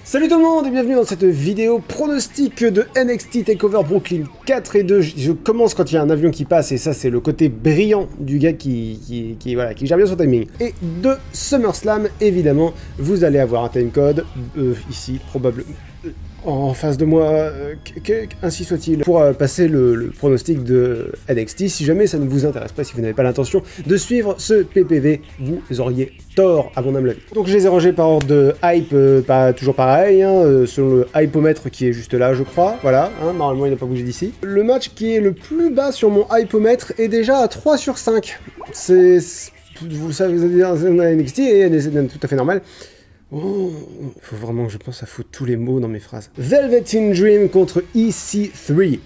Salut tout le monde et bienvenue dans cette vidéo pronostic de NXT TakeOver Brooklyn 4 et 2. Je commence quand il y a un avion qui passe et ça c'est le côté brillant du gars qui gère bien son timing. Et de SummerSlam, évidemment, vous allez avoir un timecode, ici probablement en face de moi, ainsi soit-il, pour passer le pronostic de NXT. Si jamais ça ne vous intéresse pas, si vous n'avez pas l'intention de suivre ce PPV, vous auriez tort, à mon humble avis. Donc je les ai rangés par ordre de hype, pas toujours pareil, hein, selon le hypomètre qui est juste là, je crois. Voilà, hein, normalement il n'a pas bougé d'ici. Le match qui est le plus bas sur mon hypomètre est déjà à 3 sur 5. C'est... Vous savez, on a NXT et c'est tout à fait normal. Oh, faut vraiment que je pense à foutre tous les mots dans mes phrases. Velvet in Dream contre EC3.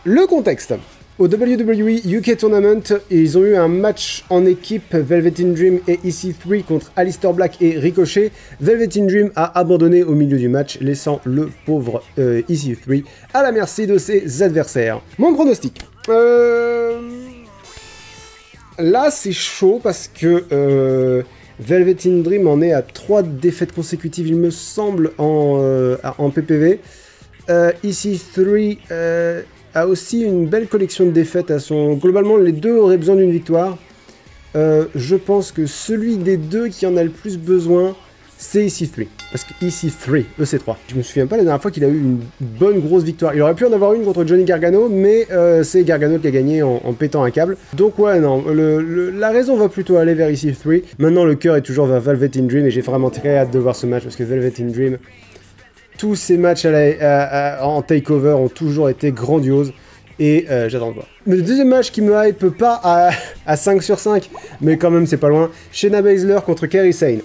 Le contexte. Au WWE UK Tournament, ils ont eu un match en équipe, Velvet in Dream et EC3 contre Aleister Black et Ricochet. Velvet in Dream a abandonné au milieu du match, laissant le pauvre EC3 à la merci de ses adversaires. Mon pronostic. Là, c'est chaud parce que Velvet in Dream en est à 3 défaites consécutives, il me semble, en PPV. EC3 a aussi une belle collection de défaites à son... Globalement, les deux auraient besoin d'une victoire. Je pense que celui des deux qui en a le plus besoin, c'est EC3. Parce que EC3, EC3. Je me souviens pas la dernière fois qu'il a eu une bonne grosse victoire. Il aurait pu en avoir une contre Johnny Gargano, mais c'est Gargano qui a gagné en pétant un câble. Donc ouais, non, la raison va plutôt aller vers EC3. Maintenant, le cœur est toujours vers Velvet in Dream, et j'ai vraiment très hâte de voir ce match, parce que Velvet in Dream... Tous ces matchs en takeover ont toujours été grandioses et j'attends de voir. Le deuxième match qui me hype pas à 5 sur 5, mais quand même c'est pas loin, Shayna Baszler contre Kairi Sane.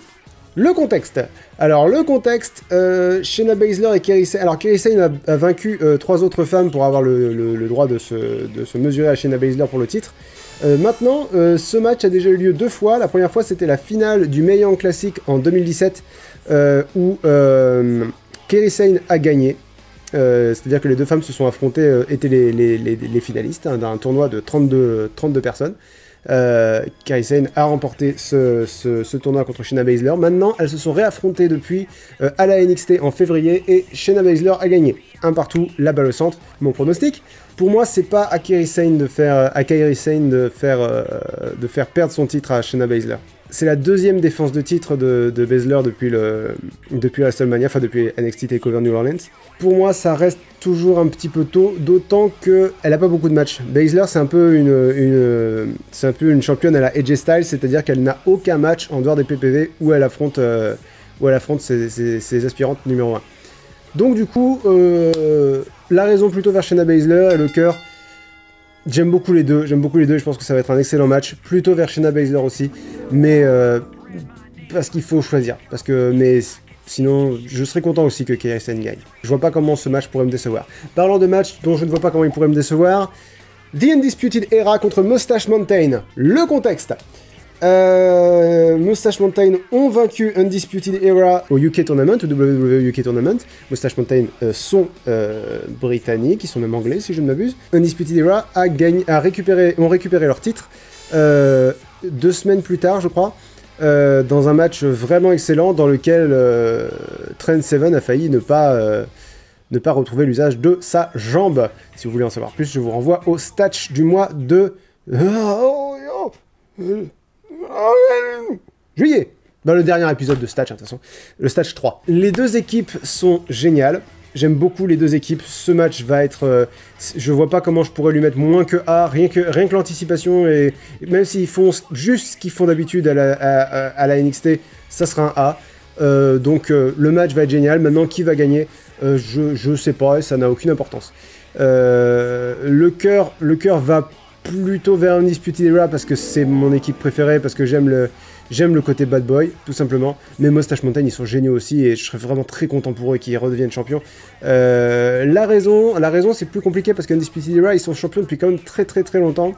Le contexte. Alors le contexte, Shayna Baszler et Kairi Sane. Alors Kairi Sane a vaincu 3 autres femmes pour avoir le droit de se mesurer à Shayna Baszler pour le titre. Maintenant, ce match a déjà eu lieu 2 fois. La première fois c'était la finale du Mae Young Classic en 2017 où... Kairi Sane a gagné, c'est-à-dire que les deux femmes se sont affrontées, étaient les finalistes d'un tournoi de 32 personnes. Kairi Sane a remporté ce tournoi contre Shayna Baszler. Maintenant, elles se sont réaffrontées depuis à la NXT en février et Shayna Baszler a gagné. Un partout, la balle au centre. Mon pronostic, pour moi, c'est pas à Kairi Sane de faire perdre son titre à Shayna Baszler. C'est la deuxième défense de titre de Baszler depuis WrestleMania, enfin depuis NXT TakeOver New Orleans. Pour moi, ça reste toujours un petit peu tôt, d'autant qu'elle n'a pas beaucoup de matchs. Baszler, c'est un peu une championne à la AJ Styles, c'est-à-dire qu'elle n'a aucun match en dehors des PPV où elle affronte ses aspirantes numéro 1. Donc du coup, la raison plutôt vers Shayna Baszler et le cœur... J'aime beaucoup les deux, je pense que ça va être un excellent match, plutôt vers Shayna Baszler aussi, mais parce qu'il faut choisir, mais sinon je serais content aussi que Kairi Sane gagne. Je vois pas comment ce match pourrait me décevoir. Parlant de match dont je ne vois pas comment il pourrait me décevoir, The Undisputed Era contre Mustache Mountain. Le contexte. Mustache Mountain ont vaincu Undisputed Era au UK Tournament, au WWE UK Tournament. Mustache Mountain sont britanniques, ils sont même anglais si je ne m'abuse. Undisputed Era ont récupéré leur titre 2 semaines plus tard, je crois, dans un match vraiment excellent dans lequel Trent Seven a failli ne pas retrouver l'usage de sa jambe. Si vous voulez en savoir plus, je vous renvoie au Statch du mois de... juillet, dans le dernier épisode de Statch, de toute façon, le Statch 3. Les deux équipes sont géniales, j'aime beaucoup les deux équipes, ce match va être... je vois pas comment je pourrais lui mettre moins que A, rien que l'anticipation, et même s'ils font juste ce qu'ils font d'habitude à la NXT, ça sera un A. Donc le match va être génial, maintenant qui va gagner, je sais pas, et ça n'a aucune importance. Le cœur va plutôt vers Undisputed Era parce que c'est mon équipe préférée, parce que j'aime le côté bad boy, tout simplement. Mais Mustache Mountain, ils sont géniaux aussi, et je serais vraiment très content pour eux qu'ils redeviennent champions. La raison, c'est plus compliqué parce qu'Undisputed Era, ils sont champions depuis quand même très très très longtemps.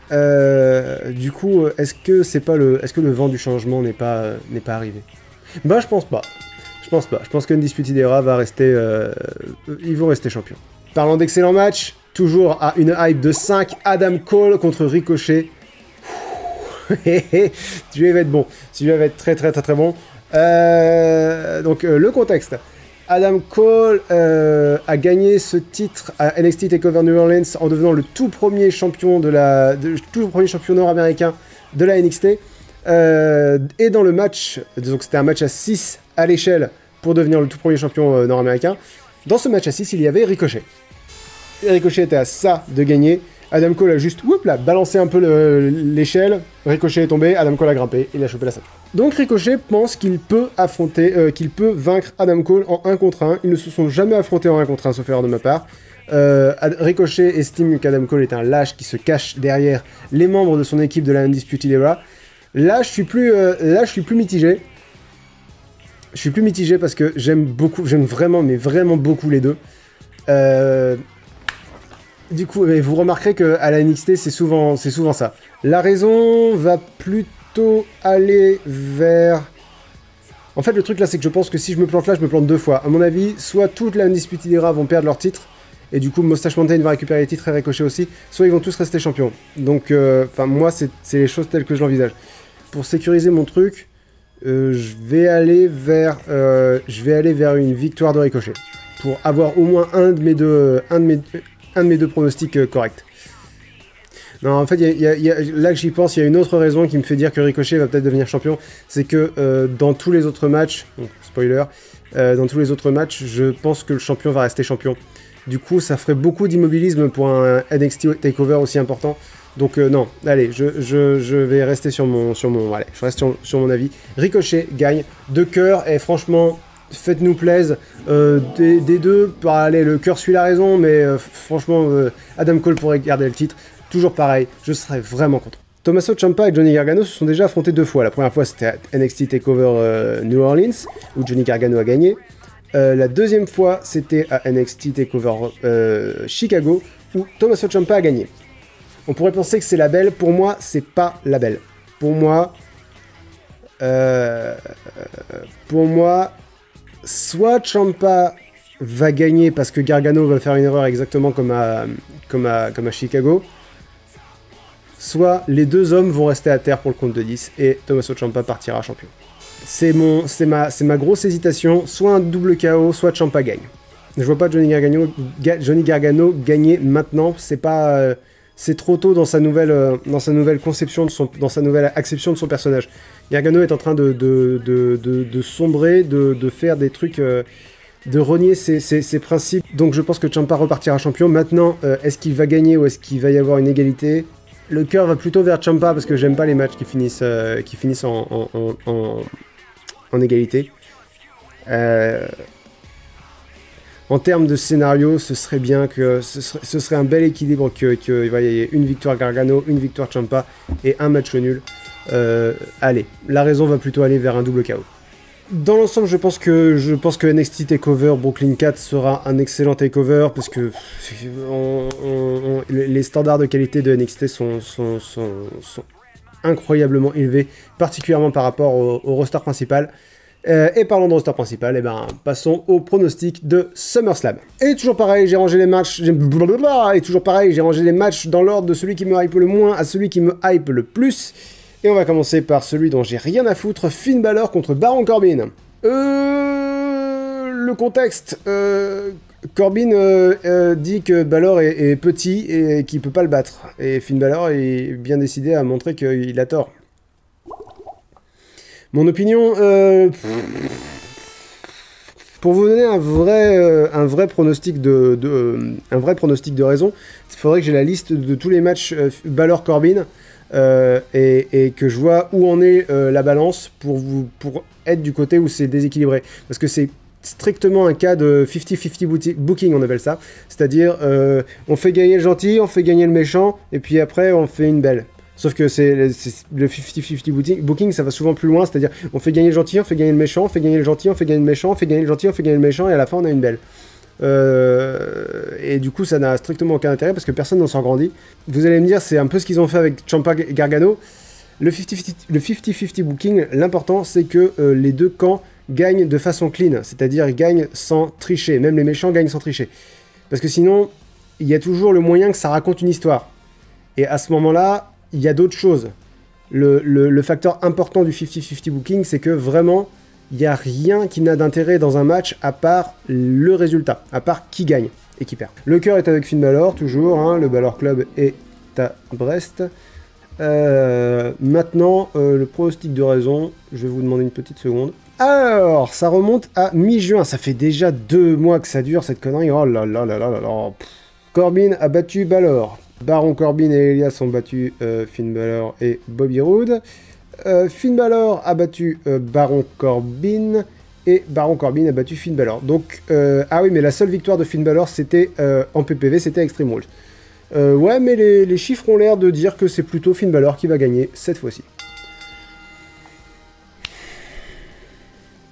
Du coup, est-ce que le vent du changement n'est pas arrivé? Bah, je pense pas. Je pense qu'Undisputed Era va rester... ils vont rester champions. Parlant d'excellents matchs, toujours à une hype de 5, Adam Cole contre Ricochet. Celui-là va être bon. Celui-là va être très très très très bon. Donc le contexte. Adam Cole a gagné ce titre à NXT TakeOver New Orleans en devenant le tout premier champion nord-américain de la NXT. Et dans le match, donc c'était un match à 6 à l'échelle pour devenir le tout premier champion nord-américain. Dans ce match à 6, il y avait Ricochet. Et Ricochet était à ça de gagner. Adam Cole a juste balancé un peu l'échelle. Ricochet est tombé, Adam Cole a grimpé, il a chopé la ceinture. Donc Ricochet pense qu'il peut vaincre Adam Cole en 1 contre 1. Ils ne se sont jamais affrontés en 1 contre 1, sauf erreur de ma part. Ricochet estime qu'Adam Cole est un lâche qui se cache derrière les membres de son équipe de la Undisputed Era. Là, je suis plus mitigé. Je suis plus mitigé parce que j'aime vraiment beaucoup les deux. Du coup, vous remarquerez qu'à la NXT, c'est souvent ça. La raison va plutôt aller vers... En fait, le truc là, c'est que je pense que si je me plante là, je me plante 2 fois. À mon avis, soit toute la Undisputed Era vont perdre leur titre, et du coup, Mustache Mountain va récupérer les titres et Ricochet aussi, soit ils vont tous rester champions. Donc, moi, c'est les choses telles que je l'envisage. Pour sécuriser mon truc, je vais aller vers une victoire de Ricochet. Pour avoir au moins un de mes deux pronostics corrects. Non, en fait, là que j'y pense, il y a une autre raison qui me fait dire que Ricochet va peut-être devenir champion. C'est que dans tous les autres matchs, donc, spoiler, dans tous les autres matchs, je pense que le champion va rester champion. Du coup, ça ferait beaucoup d'immobilisme pour un NXT TakeOver aussi important. Donc non, allez, je vais rester sur mon avis. Ricochet gagne de cœur et franchement... Faites-nous plaisir, des deux, allez, le cœur suit la raison, mais franchement, Adam Cole pourrait garder le titre. Toujours pareil, je serais vraiment content. Tommaso Ciampa et Johnny Gargano se sont déjà affrontés 2 fois. La première fois, c'était à NXT TakeOver New Orleans, où Johnny Gargano a gagné. La deuxième fois, c'était à NXT TakeOver Chicago, où Tommaso Ciampa a gagné. On pourrait penser que c'est la belle. Pour moi, c'est pas la belle. Pour moi, soit Ciampa va gagner parce que Gargano va faire une erreur exactement comme à Chicago, soit les 2 hommes vont rester à terre pour le compte de 10 et Tommaso Ciampa partira champion. C'est ma grosse hésitation, soit un double KO, soit Ciampa gagne. Je vois pas Johnny Gargano gagner maintenant, c'est trop tôt dans sa nouvelle conception, dans sa nouvelle acception de son personnage. Gargano est en train de sombrer, de faire des trucs, de renier ses principes. Donc je pense que Ciampa repartira champion. Maintenant, est-ce qu'il va gagner ou est-ce qu'il va y avoir une égalité? Le cœur va plutôt vers Ciampa parce que j'aime pas les matchs qui finissent en égalité. En termes de scénario, ce serait bien que ce serait un bel équilibre qu'il y ait une victoire Gargano, une victoire Ciampa et un match nul. Allez, la raison va plutôt aller vers un double KO. Dans l'ensemble, je pense que NXT TakeOver Brooklyn 4 sera un excellent takeover parce que les standards de qualité de NXT sont incroyablement élevés, particulièrement par rapport au roster principal. Et parlons de roster principal, passons au pronostic de SummerSlam. Et toujours pareil, j'ai rangé les matchs, dans l'ordre de celui qui me hype le moins à celui qui me hype le plus. Et on va commencer par celui dont j'ai rien à foutre, Finn Balor contre Baron Corbin. Le contexte, Corbin dit que Balor est petit et qu'il peut pas le battre. Et Finn Balor est bien décidé à montrer qu'il a tort. Mon opinion, pour vous donner un vrai pronostic de raison, il faudrait que j'ai la liste de tous les matchs Balor-Corbin et que je vois où en est la balance pour être du côté où c'est déséquilibré. Parce que c'est strictement un cas de 50-50 booking, on appelle ça. C'est-à-dire, on fait gagner le gentil, on fait gagner le méchant, et puis après, on fait une belle. Sauf que c'est le 50-50 booking, ça va souvent plus loin, c'est-à-dire on fait gagner le gentil, on fait gagner le méchant, on fait gagner le gentil, on fait gagner le méchant, on fait gagner le gentil, on fait gagner le méchant, et à la fin on a une belle. Et du coup ça n'a strictement aucun intérêt parce que personne n'en s'en grandit. Vous allez me dire, c'est un peu ce qu'ils ont fait avec Ciampa Gargano. Le 50-50 booking, l'important c'est que les deux camps gagnent de façon clean, c'est-à-dire ils gagnent sans tricher, même les méchants gagnent sans tricher. Parce que sinon, il y a toujours le moyen que ça raconte une histoire. Et à ce moment-là, il y a d'autres choses. Le facteur important du 50-50 booking, c'est que vraiment, il n'y a rien qui n'a d'intérêt dans un match à part le résultat, à part qui gagne et qui perd. Le cœur est avec Finn Balor, toujours, hein, le Balor Club est à Brest. Maintenant, le pronostic de raison, je vais vous demander une petite seconde. Alors, ça remonte à mi-juin, ça fait déjà 2 mois que ça dure cette connerie, oh là là là là là là. Corbin a battu Balor, Baron Corbin et Elias ont battu Finn Balor et Bobby Roode. Finn Balor a battu Baron Corbin et Baron Corbin a battu Finn Balor. Donc, ah oui, mais la seule victoire de Finn Balor, c'était en PPV, c'était Extreme Rules. Ouais, mais les chiffres ont l'air de dire que c'est plutôt Finn Balor qui va gagner cette fois-ci.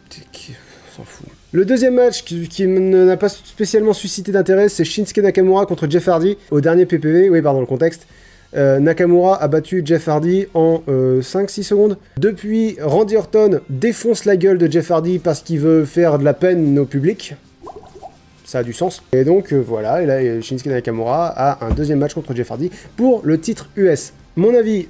On s'en fout. Le deuxième match qui n'a pas spécialement suscité d'intérêt, c'est Shinsuke Nakamura contre Jeff Hardy au dernier PPV. Oui, pardon, le contexte. Nakamura a battu Jeff Hardy en 5-6 secondes. Depuis, Randy Orton défonce la gueule de Jeff Hardy parce qu'il veut faire de la peine au public. Ça a du sens. Et donc voilà, et là Shinsuke Nakamura a un deuxième match contre Jeff Hardy pour le titre US. Mon avis,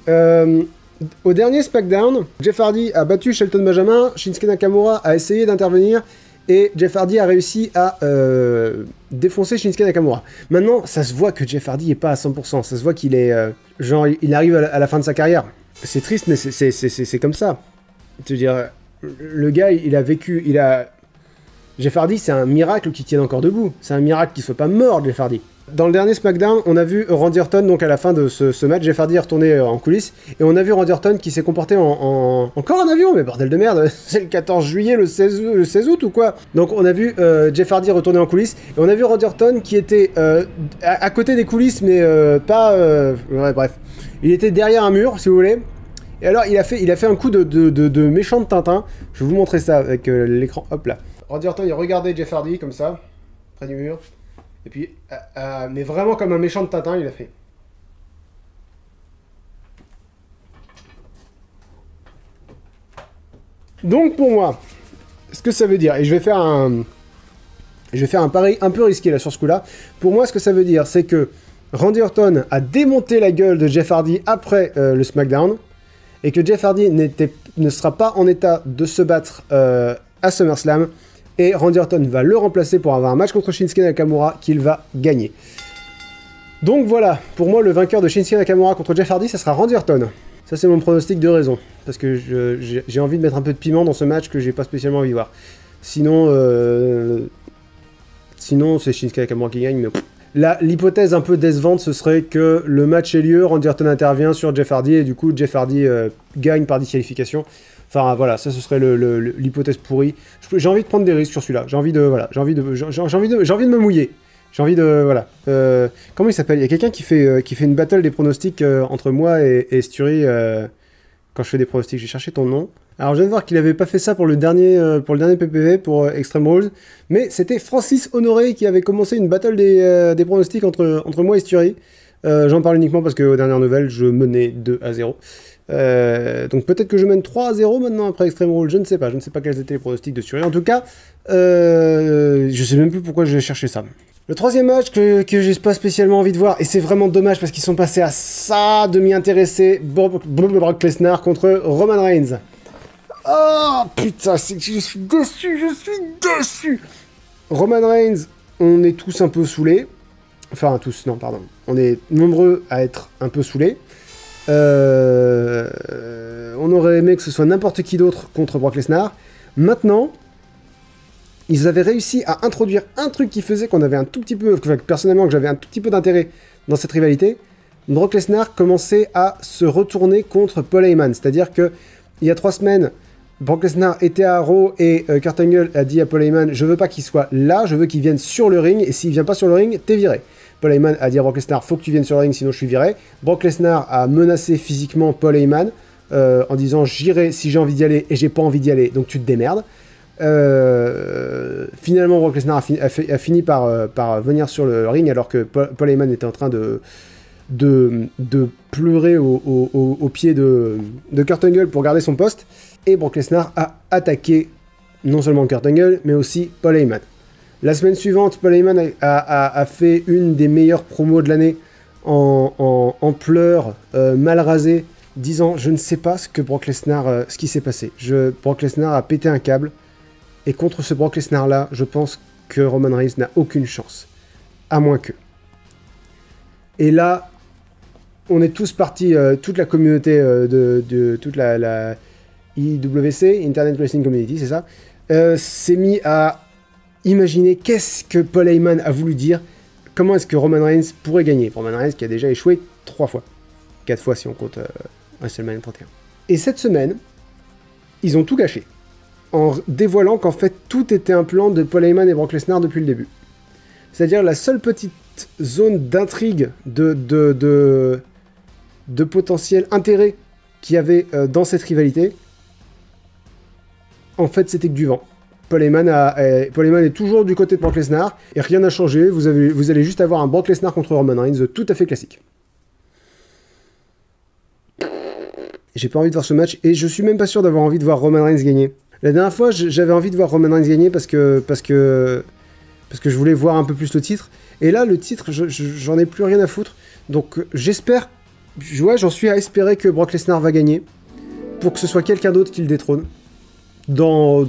au dernier SmackDown, Jeff Hardy a battu Shelton Benjamin, Shinsuke Nakamura a essayé d'intervenir, et Jeff Hardy a réussi à défoncer Shinsuke Nakamura. Maintenant, ça se voit que Jeff Hardy est pas à 100%, ça se voit qu'il est... genre, il arrive à la fin de sa carrière. C'est triste, mais c'est comme ça. Je veux dire, le gars, il a vécu... Jeff Hardy, c'est un miracle qu'il tienne encore debout. C'est un miracle qu'il soit pas mort, Jeff Hardy. Dans le dernier SmackDown, on a vu Randy Orton, donc à la fin de ce match, Jeff Hardy est retourné en coulisses, et on a vu Randy Orton qui s'est comporté encore en avion, mais bordel de merde, c'est le 14 juillet, le 16 août ou quoi? Donc on a vu Jeff Hardy retourner en coulisses, et on a vu Randy Orton qui était à côté des coulisses, mais pas... ouais, bref. Il était derrière un mur, si vous voulez. Et alors, il a fait un coup de méchant de Tintin. Je vais vous montrer ça avec l'écran, hop là. Randy Orton, il regardait Jeff Hardy, comme ça, près du mur. Et puis, mais vraiment comme un méchant de Tintin, il a fait. Donc pour moi, ce que ça veut dire, et je vais faire un pari un peu risqué là sur ce coup-là. Pour moi, ce que ça veut dire, c'est que Randy Orton a démonté la gueule de Jeff Hardy après le SmackDown, et que Jeff Hardy ne sera pas en état de se battre à SummerSlam. Et Randy Orton va le remplacer pour avoir un match contre Shinsuke Nakamura qu'il va gagner. Donc voilà, pour moi le vainqueur de Shinsuke Nakamura contre Jeff Hardy, ça sera Randy Orton. Ça c'est mon pronostic de raison, parce que j'ai envie de mettre un peu de piment dans ce match que j'ai pas spécialement envie de voir. Sinon, c'est Shinsuke Nakamura qui gagne, mais... L'hypothèse un peu décevante, ce serait que le match ait lieu, Randy Orton intervient sur Jeff Hardy, et du coup Jeff Hardy gagne par disqualification. Enfin voilà, ça ce serait l'hypothèse pourrie. J'ai envie de prendre des risques sur celui-là. J'ai envie de me mouiller. J'ai envie de voilà. Comment il s'appelle? Il y a quelqu'un qui fait une battle des pronostics entre moi et Sturi quand je fais des pronostics. J'ai cherché ton nom. Alors je viens de voir qu'il avait pas fait ça pour le dernier PPV pour Extreme Rules, mais c'était Francis Honoré qui avait commencé une battle des pronostics entre moi et Sturi. J'en parle uniquement parce qu'aux dernières nouvelles, je menais 2-0. Donc peut-être que je mène 3-0 maintenant après Extreme Rules, je ne sais pas quels étaient les pronostics de Sturi. En tout cas, je sais même plus pourquoi j'ai cherché ça. Le troisième match que j'ai pas spécialement envie de voir, et c'est vraiment dommage parce qu'ils sont passés à ça de m'y intéresser, Brock Lesnar contre Roman Reigns. Oh putain, je suis déçu. Roman Reigns, on est tous un peu saoulés. Enfin, tous, non, pardon. On est nombreux à être un peu saoulés. On aurait aimé que ce soit n'importe qui d'autre contre Brock Lesnar. Maintenant, ils avaient réussi à introduire un truc qui faisait qu'on avait un tout petit peu... personnellement, que j'avais un tout petit peu d'intérêt dans cette rivalité. Brock Lesnar commençait à se retourner contre Paul Heyman. C'est-à-dire que il y a 3 semaines... Brock Lesnar était à Raw et Kurt Angle a dit à Paul Heyman « Je veux pas qu'il soit là, je veux qu'il vienne sur le ring, et s'il vient pas sur le ring, t'es viré. » Paul Heyman a dit à Brock Lesnar « Faut que tu viennes sur le ring, sinon je suis viré. » Brock Lesnar a menacé physiquement Paul Heyman en disant « J'irai si j'ai envie d'y aller, et j'ai pas envie d'y aller, donc tu te démerdes. » Finalement, Brock Lesnar a fini par venir sur le ring alors que Paul Heyman était en train de pleurer au pied de Kurt Angle pour garder son poste. Et Brock Lesnar a attaqué non seulement Kurt Angle, mais aussi Paul Heyman. La semaine suivante, Paul Heyman a fait une des meilleures promos de l'année en pleurs, mal rasé, disant je ne sais pas ce que Brock Lesnar, ce qui s'est passé. Brock Lesnar a pété un câble, et contre ce Brock Lesnar là, je pense que Roman Reigns n'a aucune chance, à moins que. Et là, on est tous partis, toute la communauté de toute la IWC, Internet Wrestling Community, c'est ça, s'est mis à imaginer qu'est-ce que Paul Heyman a voulu dire, comment est-ce que Roman Reigns pourrait gagner. Roman Reigns qui a déjà échoué 3 fois, 4 fois si on compte WrestleMania 31. Et cette semaine, ils ont tout gâché, en dévoilant qu'en fait tout était un plan de Paul Heyman et Brock Lesnar depuis le début. C'est-à-dire la seule petite zone d'intrigue, de potentiel intérêt qu'il y avait dans cette rivalité, en fait c'était que du vent. Paul Heyman est toujours du côté de Brock Lesnar, et rien n'a changé, vous allez juste avoir un Brock Lesnar contre Roman Reigns tout à fait classique. J'ai pas envie de voir ce match, et je suis même pas sûr d'avoir envie de voir Roman Reigns gagner. La dernière fois, j'avais envie de voir Roman Reigns gagner parce que je voulais voir un peu plus le titre, et là le titre, j'en ai plus rien à foutre, donc j'espère, ouais, j'en suis à espérer que Brock Lesnar va gagner, pour que ce soit quelqu'un d'autre qui le détrône, dans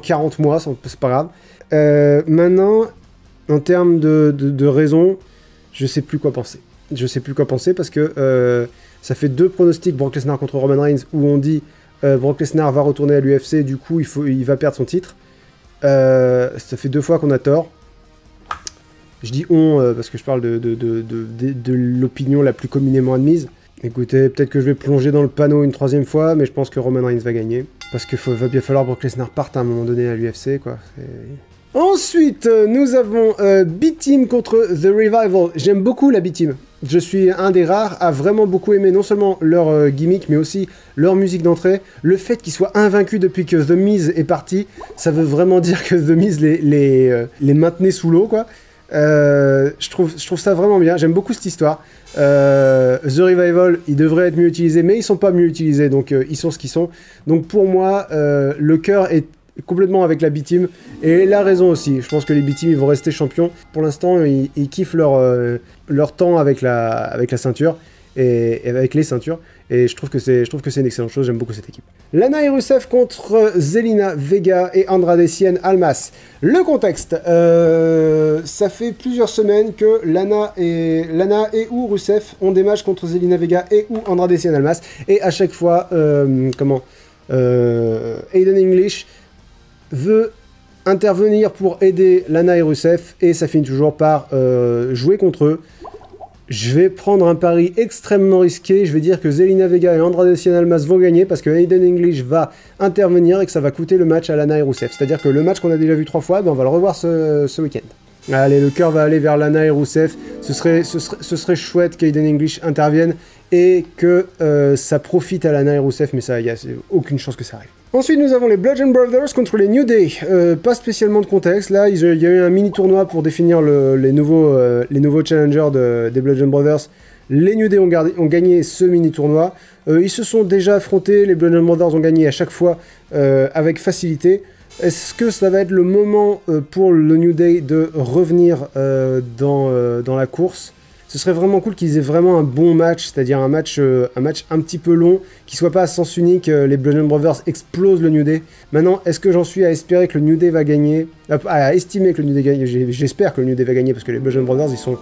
40 mois, c'est pas grave. Maintenant, en termes de raison, je sais plus quoi penser. Je sais plus quoi penser parce que ça fait 2 pronostics Brock Lesnar contre Roman Reigns où on dit Brock Lesnar va retourner à l'UFC, du coup il va perdre son titre. Ça fait 2 fois qu'on a tort. Je dis on parce que je parle de l'opinion la plus communément admise. Écoutez, peut-être que je vais plonger dans le panneau une 3e fois, mais je pense que Roman Reigns va gagner. Parce qu'il va bien falloir que Brock Lesnar parte à un moment donné à l'UFC, quoi. Ensuite, nous avons B-Team contre The Revival. J'aime beaucoup la B-Team. Je suis un des rares à vraiment beaucoup aimer non seulement leur gimmick, mais aussi leur musique d'entrée. Le fait qu'ils soient invaincus depuis que The Miz est parti, ça veut vraiment dire que The Miz les maintenait sous l'eau, quoi. Je trouve ça vraiment bien, j'aime beaucoup cette histoire. The Revival, ils devraient être mieux utilisés, mais ils sont pas mieux utilisés, donc ils sont ce qu'ils sont. Donc pour moi, le cœur est complètement avec la B-Team, et la raison aussi. Je pense que les B-Team, ils vont rester champions. Pour l'instant, ils kiffent leur temps avec la ceinture, et avec les ceintures, et je trouve que c'est une excellente chose, j'aime beaucoup cette équipe. Lana et Rusev contre Zelina Vega et Andrade Cien Almas. Le contexte, ça fait plusieurs semaines que Lana et ou Rusev ont des matchs contre Zelina Vega et ou Andrade Cien Almas, et à chaque fois, Aiden English veut intervenir pour aider Lana et Rusev, et ça finit toujours par jouer contre eux. Je vais prendre un pari extrêmement risqué, je vais dire que Zelina Vega et Andrade Cien Almas vont gagner parce que Aiden English va intervenir et que ça va coûter le match à Lana et Rusev. C'est-à-dire que le match qu'on a déjà vu 3 fois, ben on va le revoir ce week-end. Allez, le cœur va aller vers Lana et Rusev, ce serait chouette qu'Aiden English intervienne et que ça profite à Lana et Rusev, mais ça, il n'y a aucune chance que ça arrive. Ensuite, nous avons les Bludgeon Brothers contre les New Day. Pas spécialement de contexte. Là, il y a eu un mini-tournoi pour définir les nouveaux challengers des Bludgeon Brothers. Les New Day ont gagné ce mini-tournoi. Ils se sont déjà affrontés. Les Bludgeon Brothers ont gagné à chaque fois avec facilité. Est-ce que ça va être le moment pour le New Day de revenir dans la course ? Ce serait vraiment cool qu'ils aient vraiment un bon match, c'est-à-dire un match un petit peu long, qui soit pas à sens unique, les Bludgeon Brothers explosent le New Day. Maintenant, est-ce que j'en suis à espérer que le New Day va gagner, à estimer que le New Day gagne? J'espère que le New Day va gagner, parce que les Bludgeon Brothers, ils sont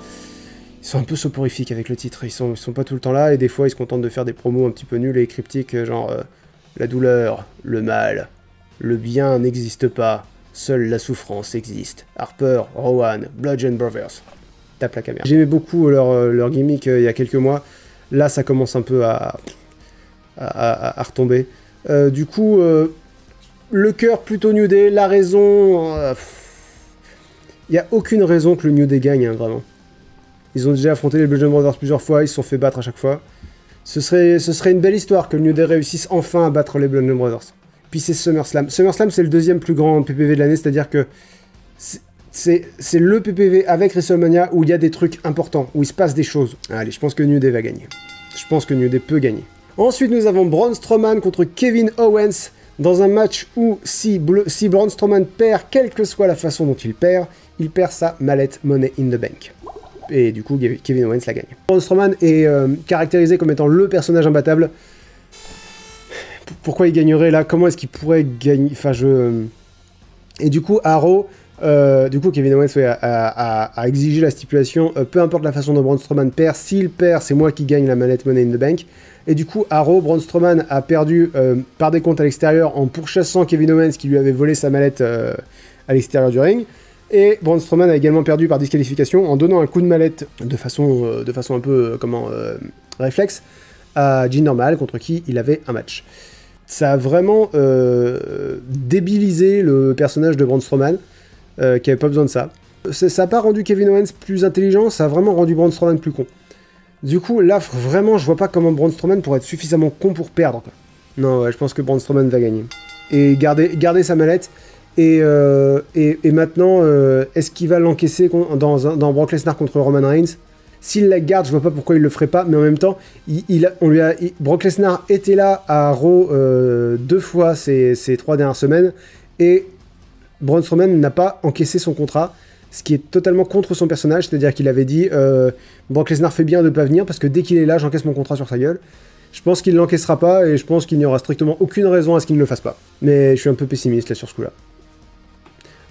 un peu soporifiques avec le titre, ils sont pas tout le temps là, et des fois ils se contentent de faire des promos un petit peu nuls et cryptiques, genre la douleur, le mal, le bien n'existe pas, seule la souffrance existe. Harper, Rowan, Bludgeon Brothers. Tape la caméra. J'aimais beaucoup leur gimmick il y a quelques mois. Là, ça commence un peu à retomber. Du coup, le cœur plutôt New Day. La raison... Il n'y a aucune raison que le New Day gagne, hein, vraiment. Ils ont déjà affronté les Bludgeon Brothers plusieurs fois. Ils se sont fait battre à chaque fois. Ce serait une belle histoire que le New Day réussisse enfin à battre les Bludgeon Brothers. Puis c'est SummerSlam. SummerSlam, c'est le 2e plus grand PPV de l'année. C'est-à-dire que... C'est le PPV avec WrestleMania où il y a des trucs importants, où il se passe des choses. Allez, je pense que New Day va gagner. Je pense que New Day peut gagner. Ensuite, nous avons Braun Strowman contre Kevin Owens dans un match où si Braun Strowman perd, quelle que soit la façon dont il perd sa mallette Money in the Bank. Et du coup, Kevin Owens la gagne. Braun Strowman est caractérisé comme étant le personnage imbattable. pourquoi il gagnerait là? Comment est-ce qu'il pourrait gagner? Enfin, Et du coup, Kevin Owens a exigé la stipulation, peu importe la façon dont Braun Strowman perd, s'il perd, c'est moi qui gagne la manette Money in the Bank. Et du coup, à Raw, Braun Strowman a perdu par des comptes à l'extérieur en pourchassant Kevin Owens qui lui avait volé sa mallette à l'extérieur du ring. Et Braun Strowman a également perdu par disqualification en donnant un coup de mallette de façon un peu réflexe à Jinder Mahal contre qui il avait un match. Ça a vraiment débilisé le personnage de Braun Strowman qui avait pas besoin de ça. Ça n'a pas rendu Kevin Owens plus intelligent, ça a vraiment rendu Braun Strowman plus con. Du coup, là, vraiment, je vois pas comment Braun Strowman pourrait être suffisamment con pour perdre, quoi. Non, ouais, je pense que Braun Strowman va gagner. Et garder sa mallette. Et maintenant, est-ce qu'il va l'encaisser dans Brock Lesnar contre Roman Reigns? S'il la garde, je vois pas pourquoi il le ferait pas, mais en même temps, Brock Lesnar était là à Raw 2 fois ces 3 dernières semaines, et Braun Strowman n'a pas encaissé son contrat, ce qui est totalement contre son personnage, c'est-à-dire qu'il avait dit Brock Lesnar fait bien de pas venir, parce que dès qu'il est là, j'encaisse mon contrat sur sa gueule. Je pense qu'il l'encaissera pas, et je pense qu'il n'y aura strictement aucune raison à ce qu'il ne le fasse pas. Mais je suis un peu pessimiste là sur ce coup-là.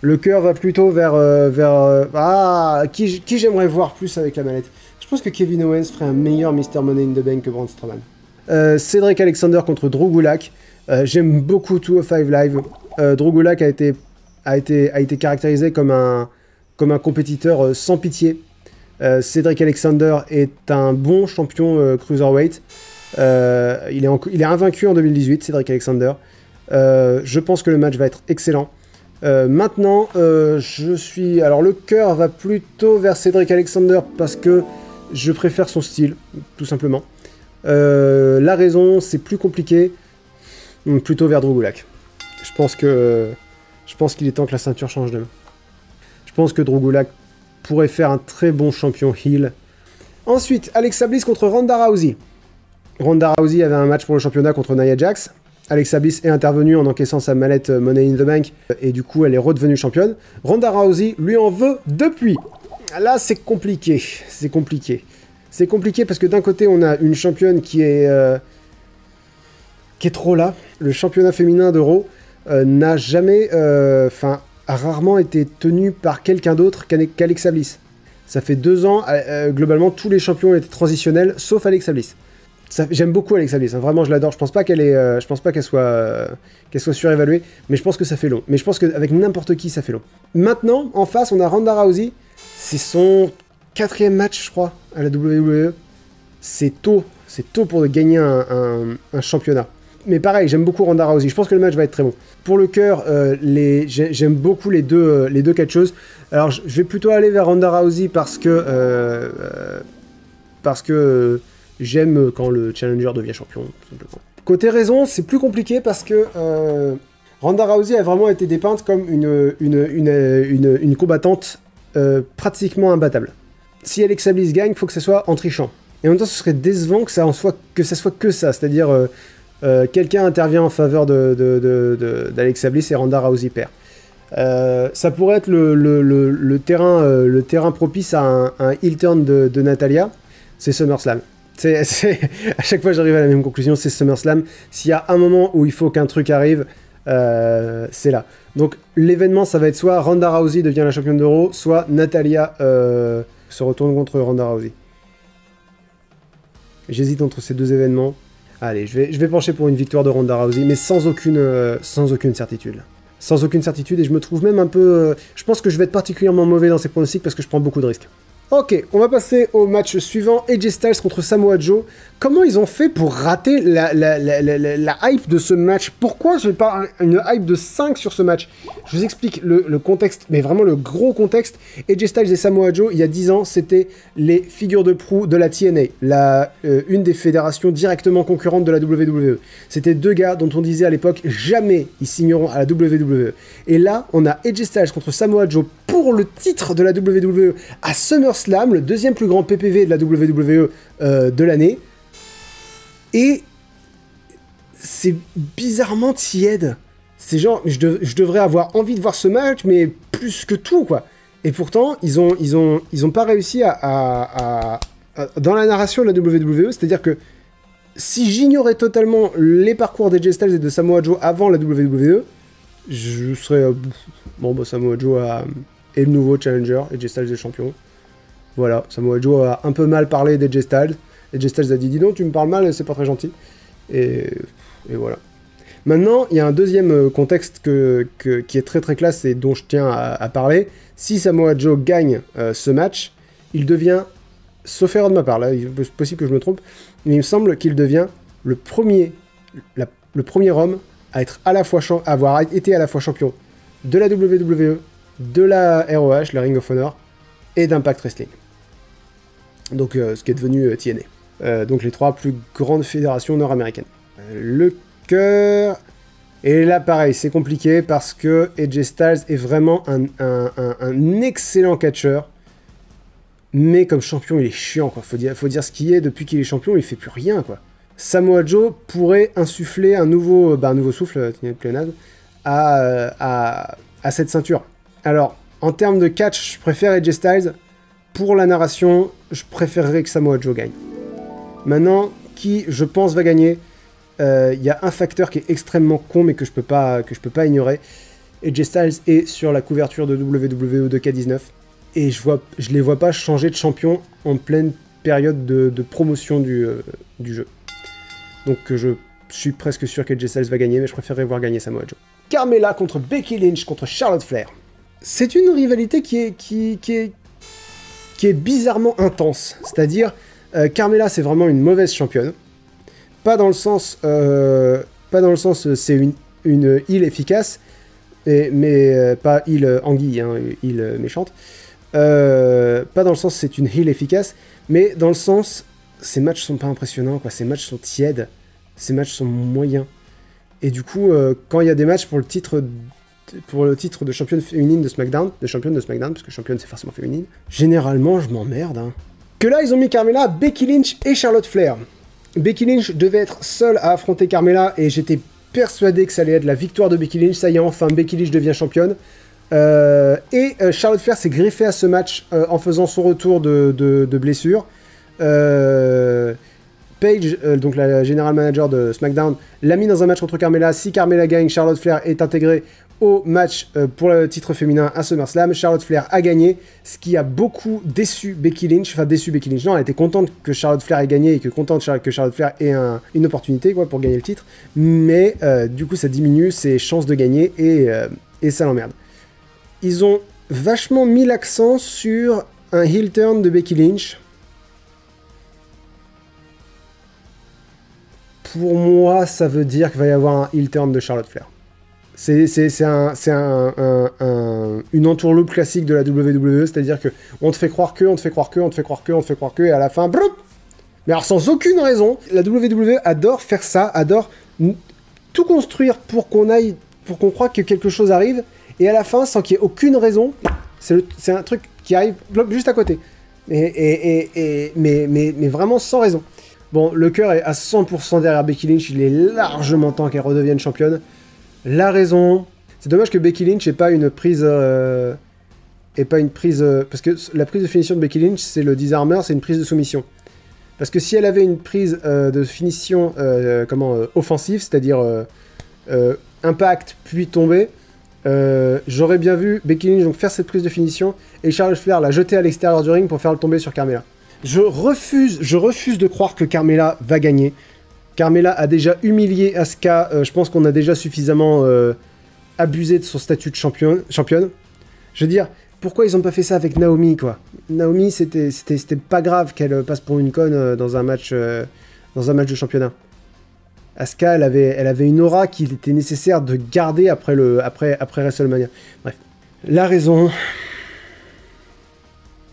Le cœur va plutôt vers qui j'aimerais voir plus avec la mallette. Je pense que Kevin Owens ferait un meilleur Mr. Money in the Bank que Braun Strowman. Cédric Alexander contre Drew Gulak. J'aime beaucoup 205 Live. Drew Gulak a été caractérisé comme un compétiteur sans pitié. Cédric Alexander est un bon champion cruiserweight. Il est invaincu en 2018, Cédric Alexander. Je pense que le match va être excellent. Maintenant, alors le cœur va plutôt vers Cédric Alexander parce que je préfère son style, tout simplement. La raison, c'est plus compliqué, plutôt vers Drew Gulak. Je pense qu'il est temps que la ceinture change de main. Je pense que Drew Gulak pourrait faire un très bon champion heel. Ensuite, Alexa Bliss contre Ronda Rousey. Ronda Rousey avait un match pour le championnat contre Nia Jax. Alexa Bliss est intervenue en encaissant sa mallette Money in the Bank et du coup elle est redevenue championne. Ronda Rousey lui en veut depuis. Là c'est compliqué, c'est compliqué. C'est compliqué parce que d'un côté on a une championne qui est trop là. Le championnat féminin de Raw n'a jamais, a rarement été tenu par quelqu'un d'autre qu'Alexa Bliss. Ça fait 2 ans, globalement tous les champions ont été transitionnels sauf Alexa Bliss. J'aime beaucoup Alexa Bliss, hein. Vraiment je l'adore, je pense pas qu'elle soit surévaluée, mais je pense que ça fait long. Mais je pense qu'avec n'importe qui ça fait long. Maintenant, en face, on a Ronda Rousey, c'est son 4e match je crois à la WWE. C'est tôt pour gagner un championnat. Mais pareil, j'aime beaucoup Ronda Rousey, je pense que le match va être très bon. Pour le cœur, j'aime beaucoup les deux catcheuses. Alors je vais plutôt aller vers Ronda Rousey parce que j'aime quand le challenger devient champion, tout simplement. Côté raison, c'est plus compliqué parce que Ronda Rousey a vraiment été dépeinte comme une combattante pratiquement imbattable. Si Alexa Bliss gagne, il faut que ça soit en trichant. Et en même temps, ce serait décevant que ça soit que ça, c'est-à-dire quelqu'un intervient en faveur d'Alexa Bliss et Ronda Rousey perd. Ça pourrait être le terrain propice à un heel turn de Natalya, c'est SummerSlam. À chaque fois j'arrive à la même conclusion, c'est SummerSlam. S'il y a un moment où il faut qu'un truc arrive, c'est là. Donc l'événement ça va être soit Ronda Rousey devient la championne d'Euro, soit Natalya se retourne contre Ronda Rousey. J'hésite entre ces deux événements. Allez, je vais pencher pour une victoire de Ronda Rousey, mais sans aucune certitude. Sans aucune certitude, et je me trouve même un peu... je pense que je vais être particulièrement mauvais dans ces pronostics parce que je prends beaucoup de risques. Ok, on va passer au match suivant, AJ Styles contre Samoa Joe. Comment ils ont fait pour rater la hype de ce match? Pourquoi je n'ai pas une hype de 5 sur ce match? Je vous explique le contexte, mais vraiment le gros contexte. AJ Styles et Samoa Joe, il y a 10 ans, c'était les figures de proue de la TNA, une des fédérations directement concurrentes de la WWE. C'était 2 gars dont on disait à l'époque, jamais ils signeront à la WWE. Et là, on a AJ Styles contre Samoa Joe pour le titre de la WWE à SummerSlam, le 2e plus grand PPV de la WWE de l'année. Et c'est bizarrement tiède. C'est genre, je devrais avoir envie de voir ce match, mais plus que tout, quoi. Et pourtant, ils ont pas réussi dans la narration de la WWE, c'est-à-dire que si j'ignorais totalement les parcours d'AJ Styles et de Samoa Joe avant la WWE, je serais... bon, bah Samoa Joe est le nouveau challenger, AJ Styles est champion. Voilà, Samoa Joe a un peu mal parlé d'AJ Styles. AJ Styles a dit, dis donc, tu me parles mal, c'est pas très gentil. Et voilà. Maintenant, il y a un deuxième contexte qui est très très classe et dont je tiens à parler. Si Samoa Joe gagne ce match, il devient, sauf erreur de ma part, là, il est possible que je me trompe, mais il me semble qu'il devient le premier homme à être avoir été à la fois champion de la WWE, de la ROH, la Ring of Honor, et d'Impact Wrestling. Donc, ce qui est devenu TNA. Donc, les 3 plus grandes fédérations nord-américaines. Le cœur... Et là, pareil, c'est compliqué parce que AJ Styles est vraiment un excellent catcheur. Mais comme champion, il est chiant, quoi. Faut dire ce qu'il est. Depuis qu'il est champion, il fait plus rien, quoi. Samoa Joe pourrait insuffler un nouveau souffle, plénade, à cette ceinture. Alors, en termes de catch, je préfère AJ Styles. Pour la narration, je préférerais que Samoa Joe gagne. Maintenant, qui, je pense, va gagner? Il y a un facteur qui est extrêmement con, mais que je peux pas ignorer. AJ Styles est sur la couverture de WWE 2K19. Et je les vois pas changer de champion en pleine période de promotion du jeu. Donc je suis presque sûr qu'AJ Styles va gagner, mais je préférerais voir gagner Samoa Joe. Carmella contre Becky Lynch contre Charlotte Flair. C'est une rivalité qui est bizarrement intense. C'est-à-dire, Carmella c'est vraiment une mauvaise championne. Pas dans le sens c'est une heal efficace, mais pas heal anguille, hein, heal méchante. Pas dans le sens c'est une heal efficace, mais dans le sens ces matchs sont pas impressionnants, quoi. Ces matchs sont tièdes, ces matchs sont moyens. Et du coup, quand il y a des matchs pour le titre de championne féminine de SmackDown, parce que championne c'est forcément féminine, généralement je m'emmerde. Hein. Que là ils ont mis Carmella, Becky Lynch et Charlotte Flair. Becky Lynch devait être seule à affronter Carmella et j'étais persuadé que ça allait être la victoire de Becky Lynch. Ça y est, enfin, Becky Lynch devient championne. Charlotte Flair s'est griffée à ce match en faisant son retour de blessure. Paige, donc la général manager de SmackDown, l'a mis dans un match contre Carmella. Si Carmella gagne, Charlotte Flair est intégrée au match pour le titre féminin à SummerSlam. Charlotte Flair a gagné, ce qui a beaucoup déçu Becky Lynch. Enfin, déçu Becky Lynch. Non, elle était contente que Charlotte Flair ait gagné et contente que Charlotte Flair ait une opportunité, quoi, pour gagner le titre. Mais du coup, ça diminue ses chances de gagner et ça l'emmerde. Ils ont vachement mis l'accent sur un heel turn de Becky Lynch. Pour moi, ça veut dire qu'il va y avoir un heel turn de Charlotte Flair. C'est une entourloupe classique de la WWE, c'est-à-dire que on te fait croire que, et à la fin, broup. Mais alors sans aucune raison, la WWE adore faire ça, adore tout construire pour qu'on croie que quelque chose arrive, et à la fin, sans qu'il y ait aucune raison, c'est un truc qui arrive juste à côté. Mais vraiment sans raison. Bon, le cœur est à 100% derrière Becky Lynch, il est largement temps qu'elle redevienne championne. La raison... C'est dommage que Becky Lynch n'ait pas une prise... parce que la prise de finition de Becky Lynch, c'est le disarmer, c'est une prise de soumission. Parce que si elle avait une prise de finition offensive, c'est-à-dire impact puis tomber, j'aurais bien vu Becky Lynch donc faire cette prise de finition et Charlotte Flair la jeter à l'extérieur du ring pour faire le tomber sur Carmella. Je refuse de croire que Carmella va gagner. Carmella a déjà humilié Asuka. Je pense qu'on a déjà suffisamment abusé de son statut de championne. Je veux dire, pourquoi ils n'ont pas fait ça avec Naomi, quoi? Naomi, c'était pas grave qu'elle passe pour une conne dans un match de championnat. Asuka, elle avait une aura qu'il était nécessaire de garder après WrestleMania. Bref. La raison...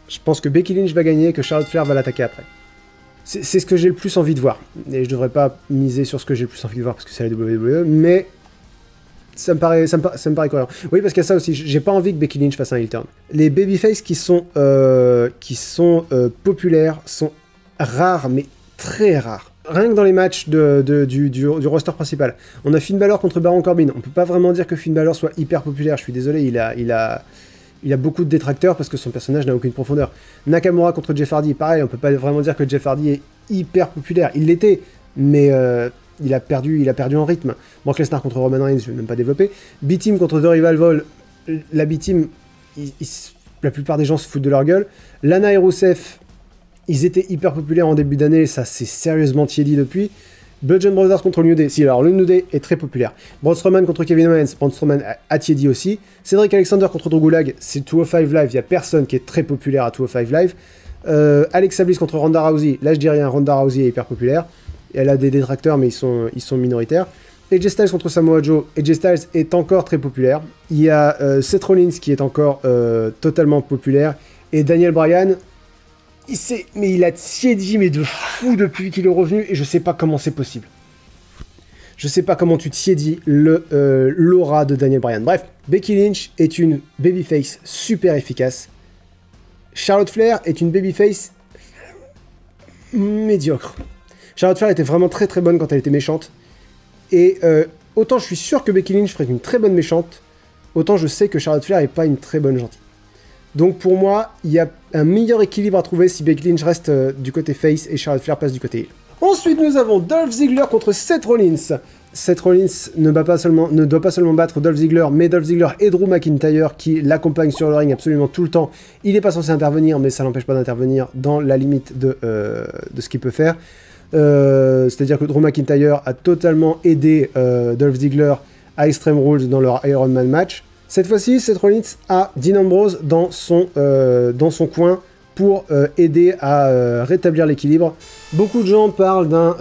Je pense que Becky Lynch va gagner et que Charlotte Flair va l'attaquer après. C'est ce que j'ai le plus envie de voir. Et je devrais pas miser sur ce que j'ai le plus envie de voir parce que c'est la WWE, mais ça me paraît cohérent. Oui, parce qu'il y a ça aussi, j'ai pas envie que Becky Lynch fasse un heel turn. Les babyface qui sont populaires sont rares, mais très rares. Rien que dans les matchs du roster principal. On a Finn Balor contre Baron Corbin. On peut pas vraiment dire que Finn Balor soit hyper populaire, je suis désolé, il a beaucoup de détracteurs parce que son personnage n'a aucune profondeur. Nakamura contre Jeff Hardy, pareil, on peut pas vraiment dire que Jeff Hardy est hyper populaire. Il l'était mais il a perdu en rythme. Brock Lesnar contre Roman Reigns, je vais même pas développer. B-Team contre The Revival, la B-Team, la plupart des gens se foutent de leur gueule. Lana et Rusev, ils étaient hyper populaires en début d'année, ça s'est sérieusement tiédi depuis. Bludgeon Brothers contre le New Day, si alors le New Day est très populaire. Braun Strowman contre Kevin Owens, Braun Strowman a tiédi aussi. Cedric Alexander contre Drew Gulak, c'est 205 Live, il n'y a personne qui est très populaire à 205 Live. Alexa Bliss contre Ronda Rousey, là je dis rien, Ronda Rousey est hyper populaire. Elle a des détracteurs mais ils sont minoritaires. AJ Styles contre Samoa Joe, AJ Styles est encore très populaire. Il y a Seth Rollins qui est encore totalement populaire. Et Daniel Bryan, il a tiédi mais de fou depuis qu'il est revenu et je sais pas comment c'est possible. Je sais pas comment tu tiédis l'aura de Daniel Bryan. Bref, Becky Lynch est une babyface super efficace. Charlotte Flair est une babyface médiocre. Charlotte Flair était vraiment très très bonne quand elle était méchante. Et autant je suis sûr que Becky Lynch ferait une très bonne méchante, autant je sais que Charlotte Flair n'est pas une très bonne gentille. Donc pour moi, il y a un meilleur équilibre à trouver si Becky Lynch reste du côté face et Charlotte Flair passe du côté heel. Ensuite, nous avons Dolph Ziggler contre Seth Rollins. Seth Rollins ne doit pas seulement battre Dolph Ziggler, mais Dolph Ziggler et Drew McIntyre qui l'accompagnent sur le ring absolument tout le temps. Il n'est pas censé intervenir, mais ça n'empêche pas d'intervenir dans la limite de ce qu'il peut faire. C'est-à-dire que Drew McIntyre a totalement aidé Dolph Ziggler à Extreme Rules dans leur Iron Man match. Cette fois-ci, Seth Rollins a Dean Ambrose dans son coin pour aider à rétablir l'équilibre. Beaucoup de gens parlent d'un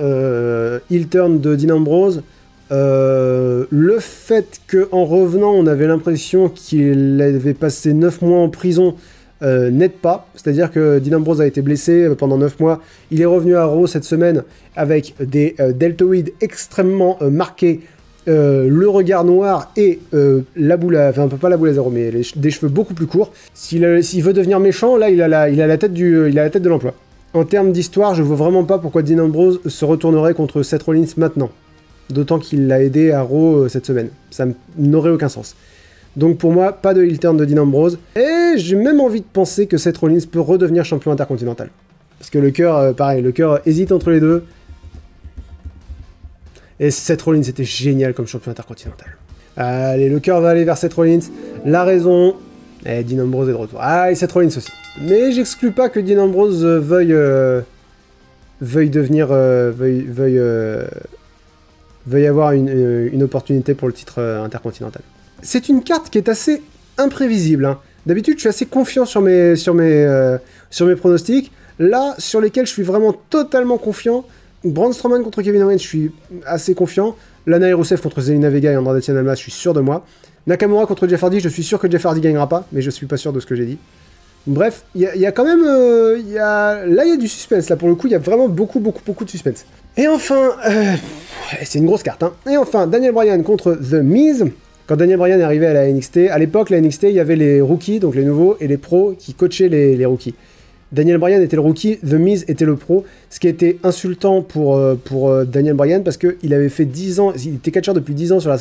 heel turn de Dean Ambrose. Le fait qu'en revenant, on avait l'impression qu'il avait passé 9 mois en prison n'aide pas. C'est-à-dire que Dean Ambrose a été blessé pendant 9 mois. Il est revenu à Raw cette semaine avec des deltoïdes extrêmement marqués. Le regard noir et la boule à... Enfin, pas la boule à zéro, mais des cheveux beaucoup plus courts. S'il veut devenir méchant, là, il a la tête de l'emploi. En termes d'histoire, je vois vraiment pas pourquoi Dean Ambrose se retournerait contre Seth Rollins maintenant. D'autant qu'il l'a aidé à Raw cette semaine. Ça n'aurait aucun sens. Donc pour moi, pas de heel turn de Dean Ambrose. Et j'ai même envie de penser que Seth Rollins peut redevenir champion intercontinental. Parce que le cœur, pareil, le cœur hésite entre les deux. Et Seth Rollins était génial comme champion intercontinental. Allez, le cœur va aller vers Seth Rollins. La raison... Et Dean Ambrose est de retour. Ah, et Seth Rollins aussi. Mais j'exclus pas que Dean Ambrose veuille avoir une opportunité pour le titre intercontinental. C'est une carte qui est assez imprévisible. Hein. D'habitude, je suis assez confiant sur mes pronostics. Là, sur lesquels je suis vraiment totalement confiant... Braun Strowman contre Kevin Owens, je suis assez confiant. Lana et Rusev contre Zelina Vega et Andrade Cien Almas, je suis sûr de moi. Nakamura contre Jeff Hardy, je suis sûr que Jeff Hardy gagnera pas, mais je suis pas sûr de ce que j'ai dit. Bref, il y a quand même... là, il y a du suspense. Là, pour le coup, il y a vraiment beaucoup de suspense. Et enfin... c'est une grosse carte, hein. Et enfin, Daniel Bryan contre The Miz. Quand Daniel Bryan est arrivé à la NXT, à l'époque, la NXT, il y avait les rookies, donc les nouveaux, et les pros qui coachaient les rookies. Daniel Bryan était le rookie, The Miz était le pro, ce qui était insultant pour Daniel Bryan parce qu'il avait fait 10 ans, il était catcheur depuis 10 ans sur la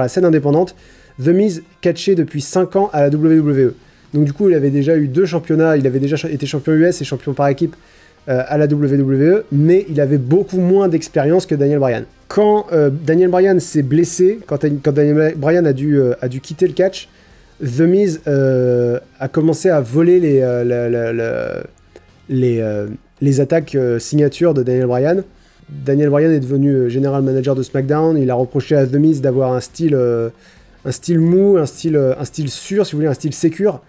scène indépendante, The Miz catchait depuis 5 ans à la WWE. Donc du coup, il avait déjà eu 2 championnats, il avait déjà été champion US et champion par équipe à la WWE, mais il avait beaucoup moins d'expérience que Daniel Bryan. Quand Daniel Bryan s'est blessé, quand Daniel Bryan a dû quitter le catch, The Miz a commencé à voler les attaques signatures de Daniel Bryan. Daniel Bryan est devenu general manager de SmackDown. Il a reproché à The Miz d'avoir un style mou, un style sûr, si vous voulez, un style sécure.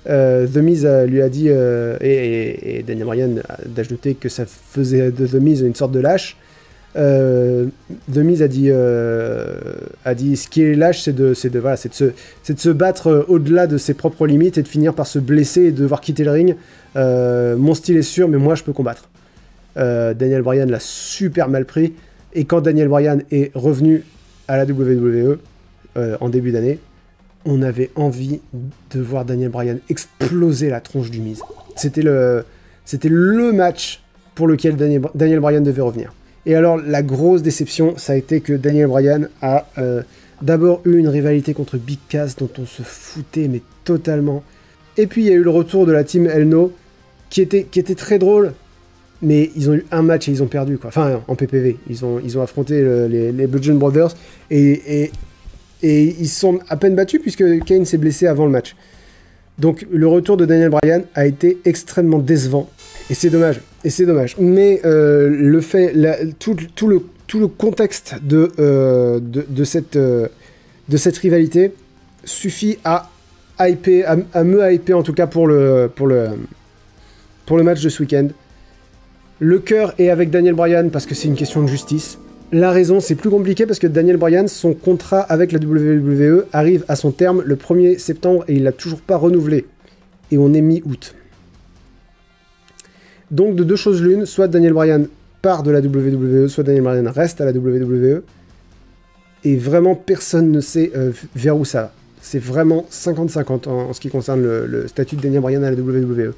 The Miz lui a dit, et Daniel Bryan d'ajouter que ça faisait de The Miz une sorte de lâche. The Miz a dit ce qui est lâche, c'est de se battre au-delà de ses propres limites et de finir par se blesser et de devoir quitter le ring. Mon style est sûr, mais moi je peux combattre. Daniel Bryan l'a super mal pris, et quand Daniel Bryan est revenu à la WWE en début d'année, on avait envie de voir Daniel Bryan exploser la tronche du Miz. C'était le match pour lequel Daniel Bryan devait revenir. Et alors, la grosse déception, ça a été que Daniel Bryan a d'abord eu une rivalité contre Big Cass dont on se foutait, mais totalement. Et puis, il y a eu le retour de la team El No, qui était très drôle, mais ils ont eu un match et ils ont perdu, quoi. Enfin, en PPV. Ils ont affronté les Bludgeon Brothers et ils sont à peine battus puisque Kane s'est blessé avant le match. Donc le retour de Daniel Bryan a été extrêmement décevant. Et c'est dommage. Mais le fait, tout le contexte de cette rivalité suffit à hyper, à me hyper en tout cas pour le match de ce week-end. Le cœur est avec Daniel Bryan parce que c'est une question de justice. La raison, c'est plus compliqué parce que Daniel Bryan, son contrat avec la WWE arrive à son terme le 1er septembre et il l'a toujours pas renouvelé. Et on est mi-août. Donc de deux choses l'une, soit Daniel Bryan part de la WWE, soit Daniel Bryan reste à la WWE. Et vraiment, personne ne sait vers où ça va. C'est vraiment 50-50 en ce qui concerne le statut de Daniel Bryan à la WWE.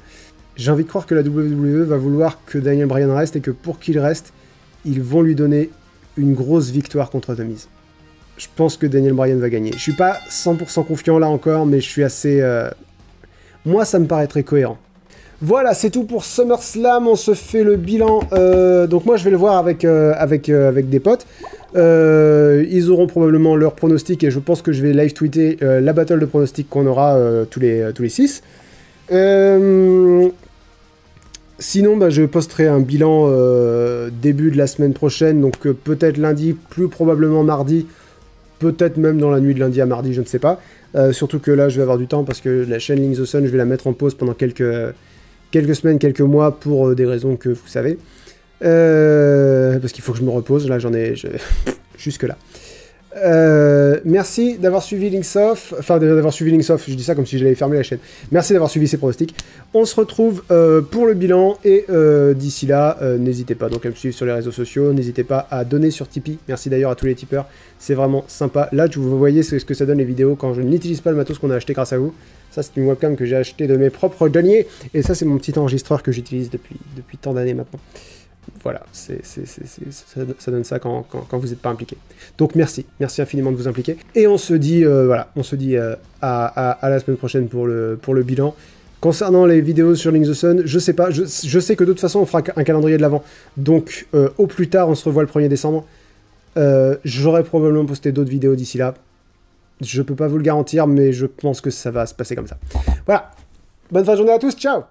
J'ai envie de croire que la WWE va vouloir que Daniel Bryan reste et que pour qu'il reste, ils vont lui donner une grosse victoire contre The Miz. Je pense que Daniel Bryan va gagner. Je suis pas 100% confiant là encore, mais je suis assez... Moi, ça me paraît très cohérent. Voilà, c'est tout pour SummerSlam. On se fait le bilan. Donc moi, je vais le voir avec des potes. Ils auront probablement leur pronostic et je pense que je vais live tweeter la battle de pronostic qu'on aura tous les 6. Sinon, bah, je posterai un bilan début de la semaine prochaine, donc peut-être lundi, plus probablement mardi, peut-être même dans la nuit de lundi à mardi, je ne sais pas. Surtout que là, je vais avoir du temps parce que la chaîne Link the Sun, je vais la mettre en pause pendant quelques semaines, quelques mois pour des raisons que vous savez. Parce qu'il faut que je me repose, là j'en ai jusque là. Merci d'avoir suivi Linksoft, je dis ça comme si j'allais fermer la chaîne. Merci d'avoir suivi ces pronostics. On se retrouve pour le bilan et d'ici là, n'hésitez pas donc à me suivre sur les réseaux sociaux, n'hésitez pas à donner sur Tipeee. Merci d'ailleurs à tous les tipeurs, c'est vraiment sympa. Là, vous voyez ce que ça donne les vidéos quand je n'utilise pas le matos qu'on a acheté grâce à vous. Ça, c'est une webcam que j'ai acheté de mes propres deniers et ça, c'est mon petit enregistreur que j'utilise depuis tant d'années maintenant. Voilà, ça donne ça quand vous n'êtes pas impliqué. Donc merci infiniment de vous impliquer. Et on se dit, à la semaine prochaine pour le bilan. Concernant les vidéos sur Link the Sun, je sais pas, je sais que de toute façon on fera un calendrier de l'avant. Donc au plus tard, on se revoit le 1er décembre. J'aurai probablement posté d'autres vidéos d'ici là. Je peux pas vous le garantir, mais je pense que ça va se passer comme ça. Voilà, bonne fin de journée à tous, ciao!